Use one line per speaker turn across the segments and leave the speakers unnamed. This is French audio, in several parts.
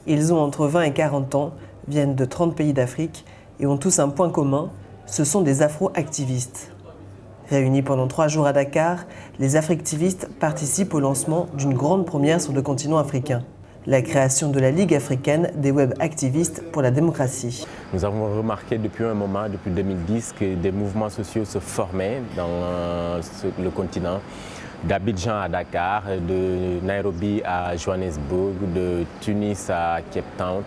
Ils ont entre 20 et 40 ans, viennent de 30 pays d'Afrique et ont tous un point commun, ce sont des afro-activistes. Réunis pendant 3 jours à Dakar, les afro-activistes participent au lancement d'une grande première sur le continent africain, la création de la Ligue africaine des web activistes pour la démocratie.
Nous avons remarqué depuis un moment, depuis 2010, que des mouvements sociaux se formaient dans le continent, d'Abidjan à Dakar, de Nairobi à Johannesburg, de Tunis à Cape Town.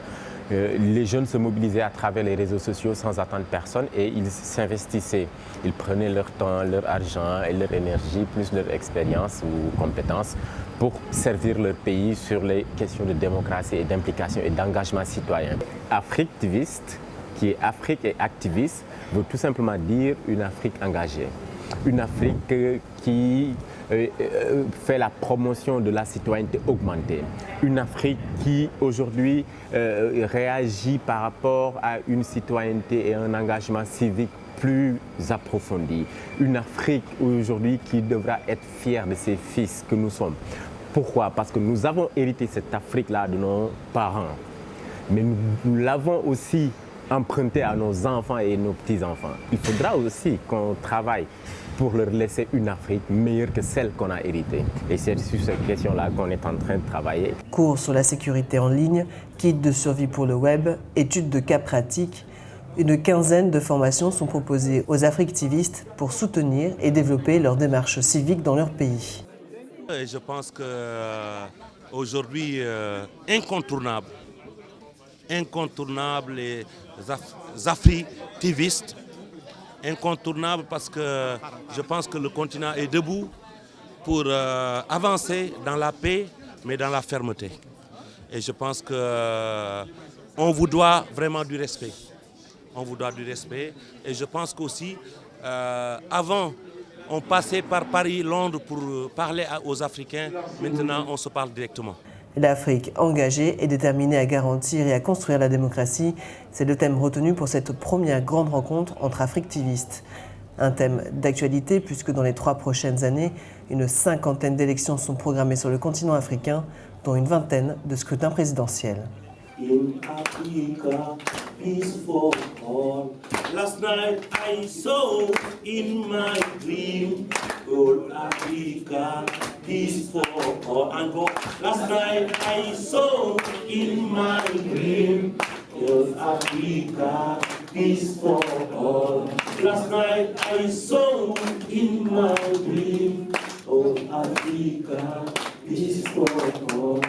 Les jeunes se mobilisaient à travers les réseaux sociaux sans attendre personne et ils s'investissaient. Ils prenaient leur temps, leur argent et leur énergie, plus leur expérience ou compétences pour servir leur pays sur les questions de démocratie et d'implication et d'engagement citoyen. Africtiviste, qui est Afrique et activiste, veut tout simplement dire une Afrique engagée. Une Afrique qui fait la promotion de la citoyenneté augmentée. Une Afrique qui aujourd'hui réagit par rapport à une citoyenneté et un engagement civique plus approfondi. Une Afrique aujourd'hui qui devra être fière de ses fils que nous sommes. Pourquoi? Parce que nous avons hérité cette Afrique-là de nos parents. Mais nous l'avons aussi emprunté à nos enfants et nos petits-enfants. Il faudra aussi qu'on travaille pour leur laisser une Afrique meilleure que celle qu'on a héritée. Et c'est sur cette question-là qu'on est en train de travailler.
Cours sur la sécurité en ligne, kit de survie pour le web, études de cas pratiques. Une quinzaine de formations sont proposées aux africtivistes pour soutenir et développer leur démarche civique dans leur pays.
Je pense qu'aujourd'hui, incontournable les africtivistes, incontournable parce que je pense que le continent est debout pour avancer dans la paix, mais dans la fermeté. Et je pense qu'on vous doit vraiment du respect. On vous doit du respect. Et je pense qu'aussi, avant, on passait par Paris, Londres pour parler aux Africains. Maintenant, on se parle directement.
L'Afrique engagée et déterminée à garantir et à construire la démocratie, c'est le thème retenu pour cette première grande rencontre entre africtivistes. Un thème d'actualité puisque dans les 3 prochaines années, une 50aine d'élections sont programmées sur le continent africain, dont une 20aine de scrutins présidentiels.
In Africa, peace for all. Last night I saw in my dream, old Africa, peace for all. And last night I saw in my dream, old Africa, peace for all. Last night I saw in my dream, old Africa, peace for all.